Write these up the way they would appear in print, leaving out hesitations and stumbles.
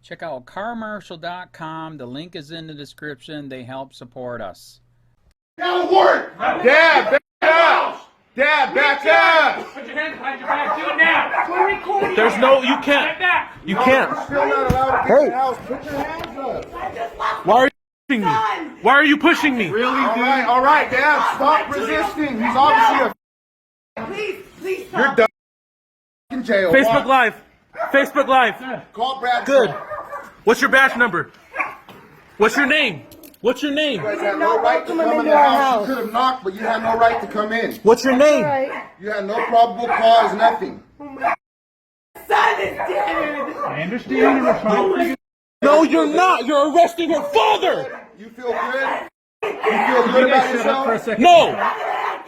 Check out carmarshal.com. The link is in the description. They help support us. Now work! Dad, back up! Dad, back up! Put your hands behind your back. Do it now. We're recording. There's no, you can't. You can't. You're still not allowed to get in the house. Put your hands up. Why are you pushing me? Why are you pushing me? Really, dude? All right, Dad, stop resisting. He's obviously a... Please stop. You're done in jail. Facebook Live. Facebook Live. Call Brad. Good. What's your badge number? What's your name? What's your name? You had no right to come in the house. You could have knocked, but you had no right to come in. What's your name? You had no probable cause, nothing. Son is dead. I understand. No, you're not. You're arresting her father. You feel good? You feel good about yourself? No.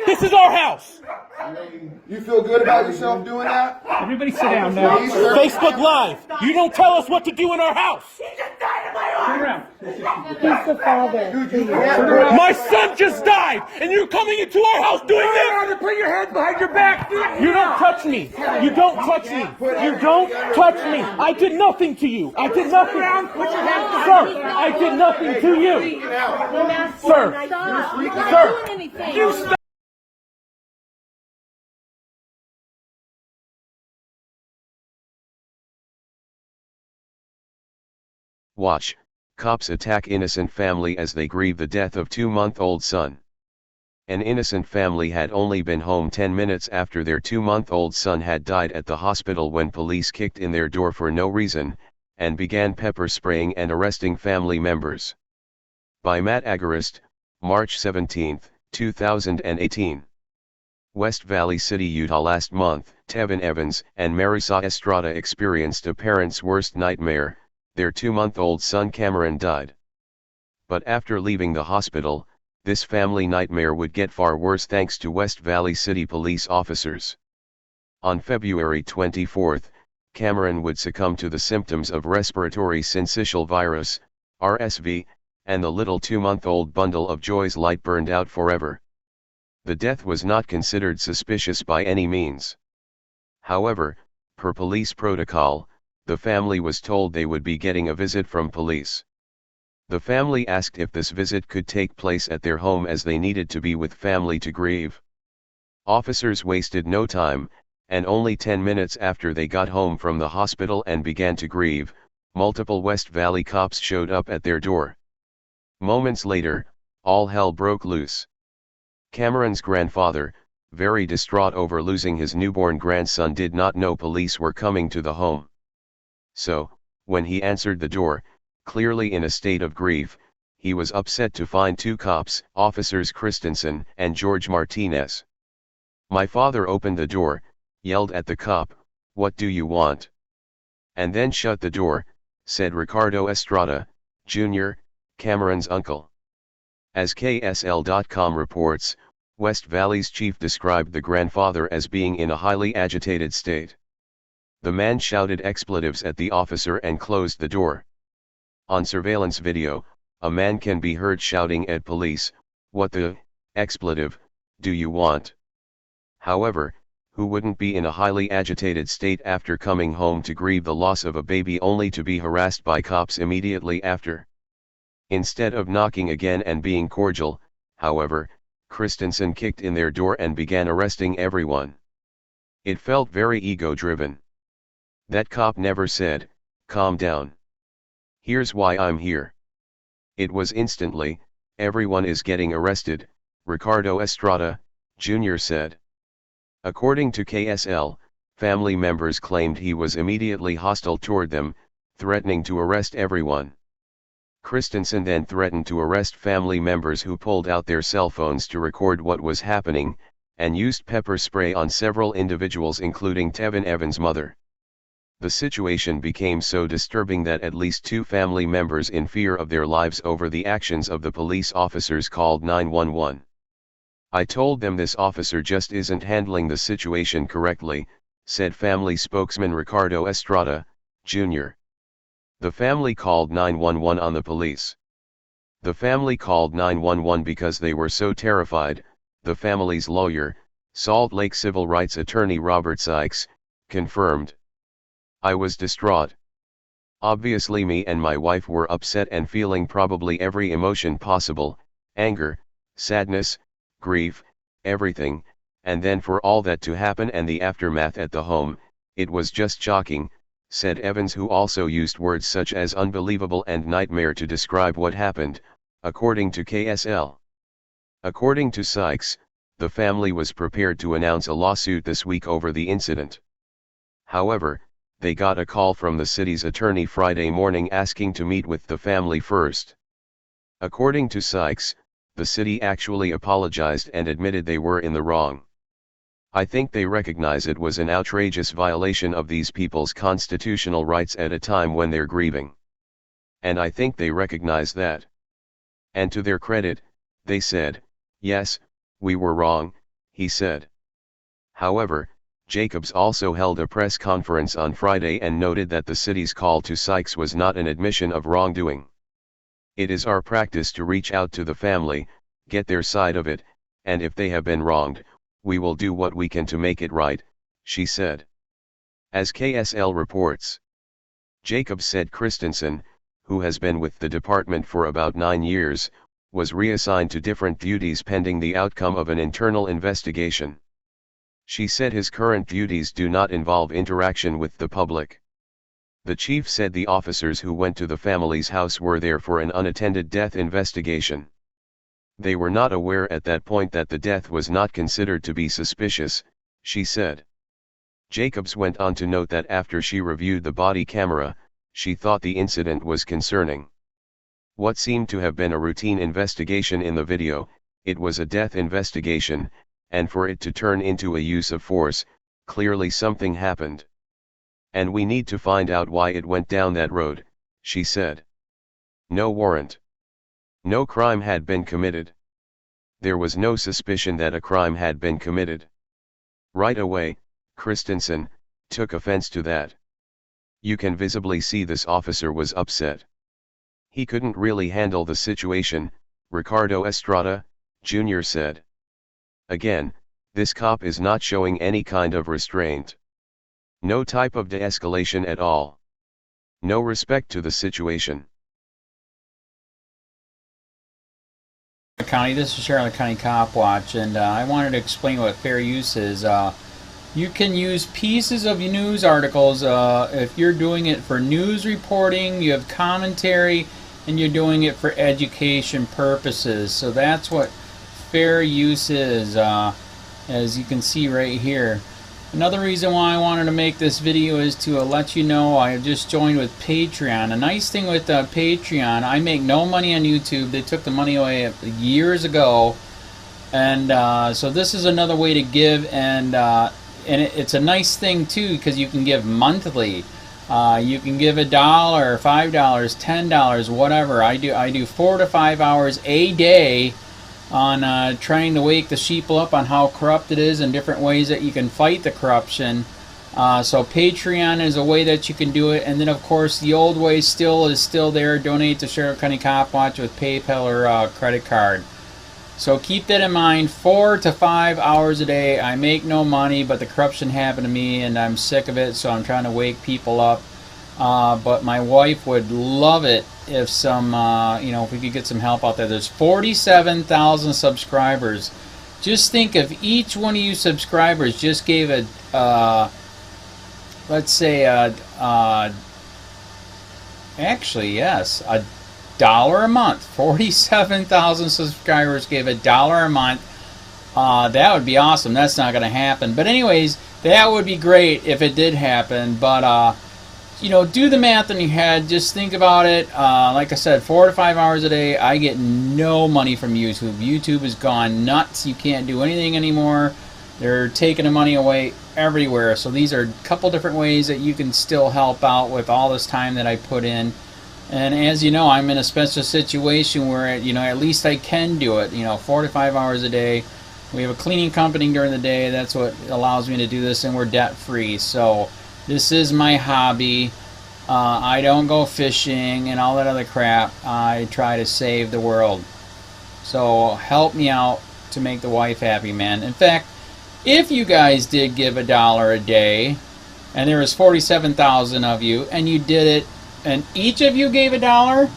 This is our house. You feel good about yourself doing that? Everybody sit down now. Facebook Live. You don't tell us what to do in our house. He just died in my arms. Turn around. He's the father. Dude, you can't. My son just died, and you're coming into our house doing this. Put your hands behind your back. You don't touch me. You don't touch me. You don't touch me. I did nothing to you. I did nothing. Sir, I did nothing to you. Sir, sir, you stop. Watch, cops attack innocent family as they grieve the death of 2-month-old son. An innocent family had only been home 10 minutes after their 2-month-old son had died at the hospital when police kicked in their door for no reason, and began pepper spraying and arresting family members. By Matt Agarist, March 17, 2018. West Valley City, Utah. Last month, Tevin Evans and Marisa Estrada experienced a parent's worst nightmare. Their 2-month-old son Cameron died. But after leaving the hospital, this family nightmare would get far worse thanks to West Valley City police officers. On February 24, Cameron would succumb to the symptoms of respiratory syncytial virus, RSV, and the little 2-month-old bundle of joy's light burned out forever. The death was not considered suspicious by any means. However, per police protocol, the family was told they would be getting a visit from police. The family asked if this visit could take place at their home as they needed to be with family to grieve. Officers wasted no time, and only 10 minutes after they got home from the hospital and began to grieve, multiple West Valley cops showed up at their door. Moments later, all hell broke loose. Cameron's grandfather, very distraught over losing his newborn grandson, did not know police were coming to the home. So, when he answered the door, clearly in a state of grief, he was upset to find 2 cops, Officers Christensen and George Martinez. My father opened the door, yelled at the cop, "What do you want?" and then shut the door, said Ricardo Estrada, Jr., Cameron's uncle. As KSL.com reports, West Valley's chief described the grandfather as being in a highly agitated state. The man shouted expletives at the officer and closed the door. On surveillance video, a man can be heard shouting at police, "What the expletive do you want?" However, who wouldn't be in a highly agitated state after coming home to grieve the loss of a baby only to be harassed by cops immediately after? Instead of knocking again and being cordial, however, Christensen kicked in their door and began arresting everyone. It felt very ego-driven. That cop never said, "Calm down. Here's why I'm here." It was instantly, "Everyone is getting arrested," Ricardo Estrada, Jr. said. According to KSL, family members claimed he was immediately hostile toward them, threatening to arrest everyone. Christensen then threatened to arrest family members who pulled out their cell phones to record what was happening, and used pepper spray on several individuals including Tevin Evans' mother. The situation became so disturbing that at least 2 family members, in fear of their lives over the actions of the police officers, called 911. "I told them this officer just isn't handling the situation correctly," said family spokesman Ricardo Estrada, Jr. The family called 911 on the police. The family called 911 because they were so terrified, the family's lawyer, Salt Lake civil rights attorney Robert Sykes, confirmed. "I was distraught. Obviously me and my wife were upset and feeling probably every emotion possible, anger, sadness, grief, everything, and then for all that to happen and the aftermath at the home, it was just shocking, said Evans, who also used words such as unbelievable and nightmare to describe what happened, according to KSL. According to Sykes, the family was prepared to announce a lawsuit this week over the incident. However, they got a call from the city's attorney Friday morning asking to meet with the family first. According to Sykes, the city actually apologized and admitted they were in the wrong. I think they recognize it was an outrageous violation of these people's constitutional rights at a time when they're grieving. And I think they recognize that. And to their credit, they said, yes, we were wrong, he said. However, Jacobs also held a press conference on Friday and noted that the city's call to Sykes was not an admission of wrongdoing. It is our practice to reach out to the family, get their side of it, and if they have been wronged, we will do what we can to make it right, she said. As KSL reports, Jacobs said Christensen, who has been with the department for about 9 years, was reassigned to different duties pending the outcome of an internal investigation. She said his current duties do not involve interaction with the public. The chief said the officers who went to the family's house were there for an unattended death investigation. They were not aware at that point that the death was not considered to be suspicious, she said. Jacobs went on to note that after she reviewed the body camera, she thought the incident was concerning. What seemed to have been a routine investigation in the video, it was a death investigation, and for it to turn into a use of force, clearly something happened. And we need to find out why it went down that road, she said. No warrant. No crime had been committed. There was no suspicion that a crime had been committed. Right away, Christensen took offense to that. You can visibly see this officer was upset. He couldn't really handle the situation, Ricardo Estrada, Jr. said. Again, this cop is not showing any kind of restraint. No type of de-escalation at all. No respect to the situation. County, this is Charlotte County Cop Watch, and I wanted to explain what fair use is. You can use pieces of news articles if you're doing it for news reporting, you have commentary, and you're doing it for education purposes. So that's what fair use is, as you can see right here. Another reason why I wanted to make this video is to let you know I have just joined with Patreon. A nice thing with Patreon, I make no money on YouTube. They took the money away years ago, and so this is another way to give, and it's a nice thing too because you can give monthly. You can give $1, $5, $10, whatever. I do 4 to 5 hours a day on trying to wake the sheep up on how corrupt it is and different ways that you can fight the corruption. So Patreon is a way that you can do it, and then of course the old way is still there. Donate to Sheriff County Cop Watch with PayPal or credit card. So keep that in mind. 4 to 5 hours a day. I make no money, but the corruption happened to me and I'm sick of it, so I'm trying to wake people up. But my wife would love it if some, if we could get some help out there. There's 47,000 subscribers. Just think if each one of you subscribers just gave a, let's say, actually, yes, $1 a month. 47,000 subscribers gave $1 a month. That would be awesome. That's not going to happen. But anyways, that would be great if it did happen. But, do the math in your head. Just think about it. Like I said, 4 to 5 hours a day. I get no money from YouTube. YouTube has gone nuts. You can't do anything anymore. They're taking the money away everywhere. So these are a couple different ways that you can still help out with all this time that I put in. And as you know, I'm in a special situation where, at least I can do it. 4 to 5 hours a day. We have a cleaning company during the day. That's what allows me to do this, and we're debt-free. So this is my hobby. I don't go fishing and all that other crap. I try to save the world. So help me out to make the wife happy, man. In fact, if you guys did give $1 a day, and there was 47,000 of you, and you did it and each of you gave $1,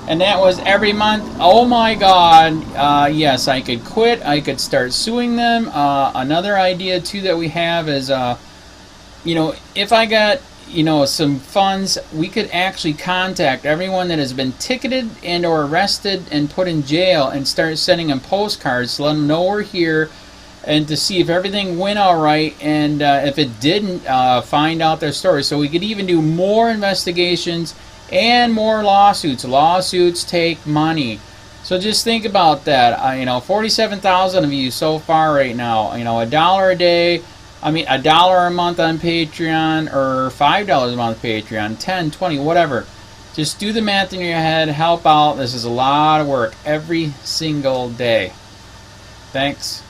and that was every month. Oh my God! Yes, I could quit. I could start suing them. Another idea too that we have is, you know, if I got, you know, some funds, we could actually contact everyone that has been ticketed and or arrested and put in jail and start sending them postcards to let them know we're here, and to see if everything went all right, and if it didn't, find out their story. So we could even do more investigations and more lawsuits. Lawsuits take money. So just think about that. You know, 47,000 of you so far right now. You know, $1 a day. I mean, $1 a month on Patreon, or $5 a month Patreon, 10, 20, whatever. Just do the math in your head. Help out. This is a lot of work every single day. Thanks.